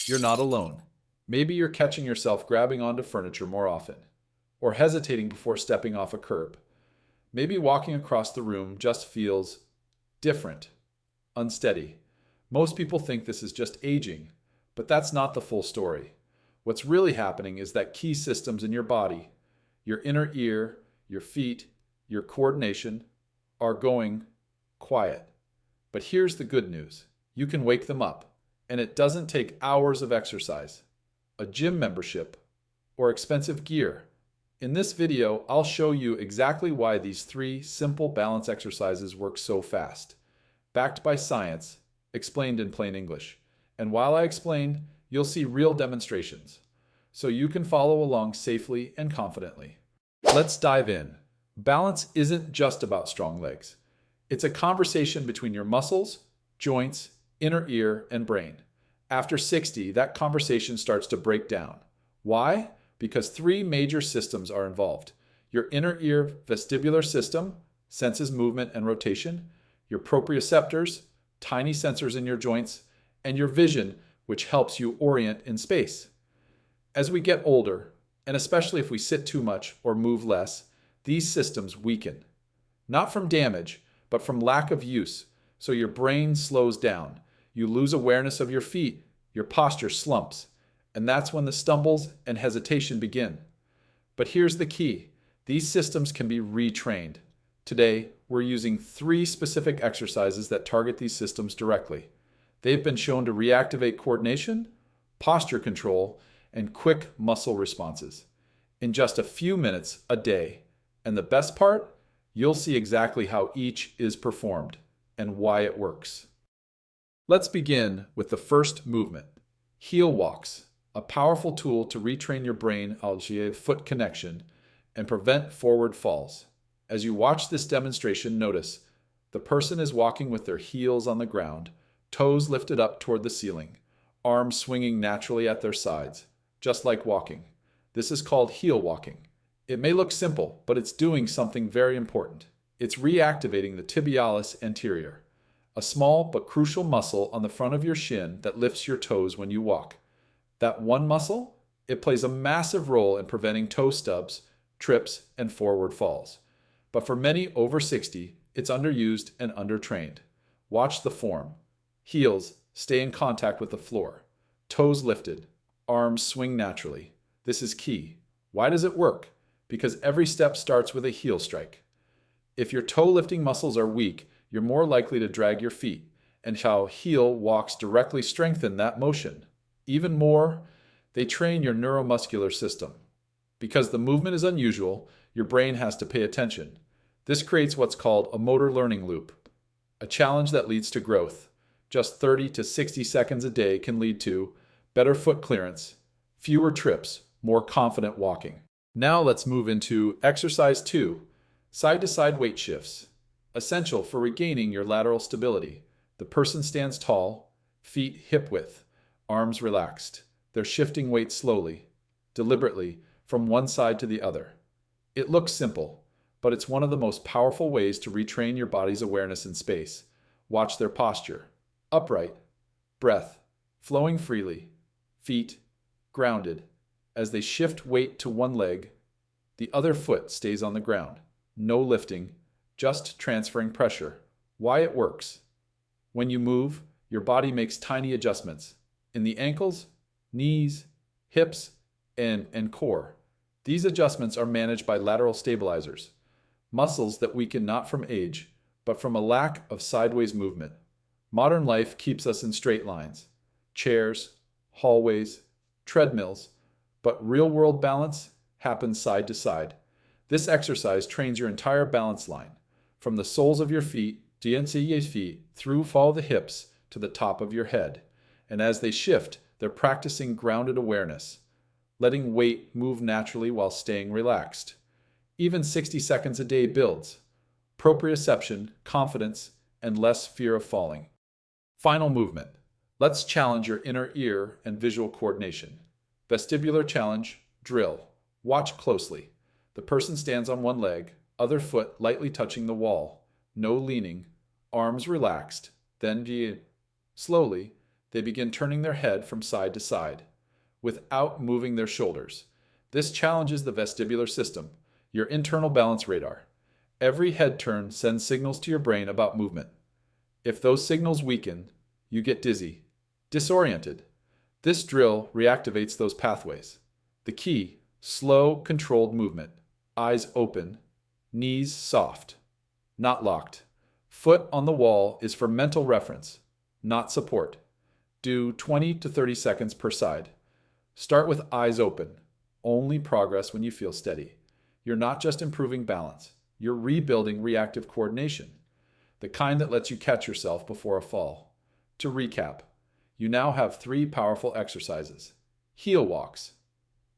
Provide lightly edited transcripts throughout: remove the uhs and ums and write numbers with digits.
You're not alone. Maybe you're catching yourself grabbing onto furniture more often, or hesitating before stepping off a curb. Maybe walking across the room just feels different, unsteady. Most people think this is just aging, but that's not the full story. What's really happening is that key systems in your body, your inner ear, your feet, your coordination, are going quiet. But here's the good news. You can wake them up, and it doesn't take hours of exercise, a gym membership, or expensive gear. In this video, I'll show you exactly why these 3 simple balance exercises work so fast, backed by science, explained in plain English. And while I explain, you'll see real demonstrations, so you can follow along safely and confidently. Let's dive in. Balance isn't just about strong legs. It's a conversation between your muscles, joints, inner ear, and brain. After 60, that conversation starts to break down. Why? Because 3 major systems are involved. Your inner ear vestibular system senses movement and rotation, your proprioceptors, tiny sensors in your joints, and your vision, which helps you orient in space. As we get older, and especially if we sit too much or move less, these systems weaken. Not from damage, but from lack of use. So your brain slows down. You lose awareness of your feet, your posture slumps, and that's when the stumbles and hesitation begin. But here's the key. These systems can be retrained. Today, we're using 3 specific exercises that target these systems directly. They've been shown to reactivate coordination, posture control, and quick muscle responses in just a few minutes a day. And the best part? You'll see exactly how each is performed and why it works. Let's begin with the first movement, heel walks, a powerful tool to retrain your brain foot connection and prevent forward falls. As you watch this demonstration, notice the person is walking with their heels on the ground, toes lifted up toward the ceiling, arms swinging naturally at their sides, just like walking. This is called heel walking. It may look simple, but it's doing something very important. It's reactivating the tibialis anterior, a small but crucial muscle on the front of your shin that lifts your toes when you walk. That one muscle, it plays a massive role in preventing toe stubs, trips, and forward falls. But for many over 60, it's underused and undertrained. Watch the form. Heels stay in contact with the floor. Toes lifted. Arms swing naturally. This is key. Why does it work? Because every step starts with a heel strike. If your toe lifting muscles are weak, you're more likely to drag your feet, and how heel walks directly strengthen that motion. Even more, they train your neuromuscular system. Because the movement is unusual, your brain has to pay attention. This creates what's called a motor learning loop, a challenge that leads to growth. Just 30 to 60 seconds a day can lead to better foot clearance, fewer trips, more confident walking. Now let's move into exercise 2, side-to-side weight shifts. Essential for regaining your lateral stability. The person stands tall, feet hip width, arms relaxed. They're shifting weight slowly, deliberately, from one side to the other. It looks simple, but it's one of the most powerful ways to retrain your body's awareness in space. Watch their posture. Upright, breath, flowing freely, feet grounded. As they shift weight to one leg, the other foot stays on the ground. No lifting, just transferring pressure. Why it works. When you move, your body makes tiny adjustments in the ankles, knees, hips, and core. These adjustments are managed by lateral stabilizers, muscles that weaken not from age, but from a lack of sideways movement. Modern life keeps us in straight lines, chairs, hallways, treadmills, but real-world balance happens side to side. This exercise trains your entire balance line, from the soles of your feet, through follow the hips to the top of your head. And as they shift, they're practicing grounded awareness, letting weight move naturally while staying relaxed. Even 60 seconds a day builds proprioception, confidence, and less fear of falling. Final movement. Let's challenge your inner ear and visual coordination. Vestibular challenge, drill. Watch closely. The person stands on one leg, other foot lightly touching the wall. No leaning, arms relaxed. Then slowly, They begin turning their head from side to side without moving their shoulders. This challenges the vestibular system, your internal balance radar. Every head turn sends signals to your brain about movement. If those signals weaken, you get dizzy, disoriented. This drill reactivates those pathways. The key: slow, controlled movement. Eyes open, knees soft, not locked. Foot on the wall is for mental reference, not support. Do 20 to 30 seconds per side. Start with eyes open. Only progress when you feel steady. You're not just improving balance, you're rebuilding reactive coordination, the kind that lets you catch yourself before a fall. To recap, you now have 3 powerful exercises: heel walks,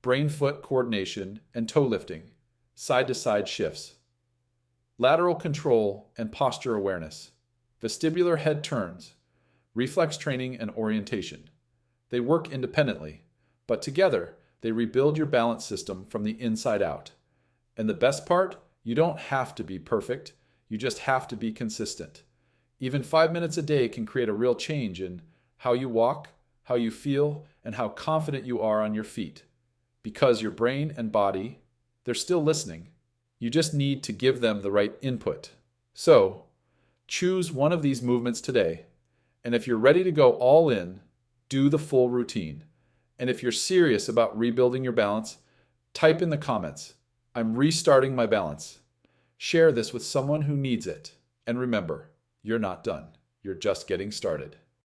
brain-foot coordination and toe lifting, side-to-side shifts, lateral control and posture awareness, vestibular head turns, reflex training and orientation. They work independently, but together they rebuild your balance system from the inside out. And the best part, you don't have to be perfect, you just have to be consistent. Even 5 minutes a day can create a real change in how you walk, how you feel, and how confident you are on your feet. Because your brain and body, they're still listening. You just need to give them the right input. So, choose one of these movements today. And if you're ready to go all in, do the full routine. And if you're serious about rebuilding your balance, type in the comments, "I'm restarting my balance." Share this with someone who needs it. And remember, you're not done. You're just getting started.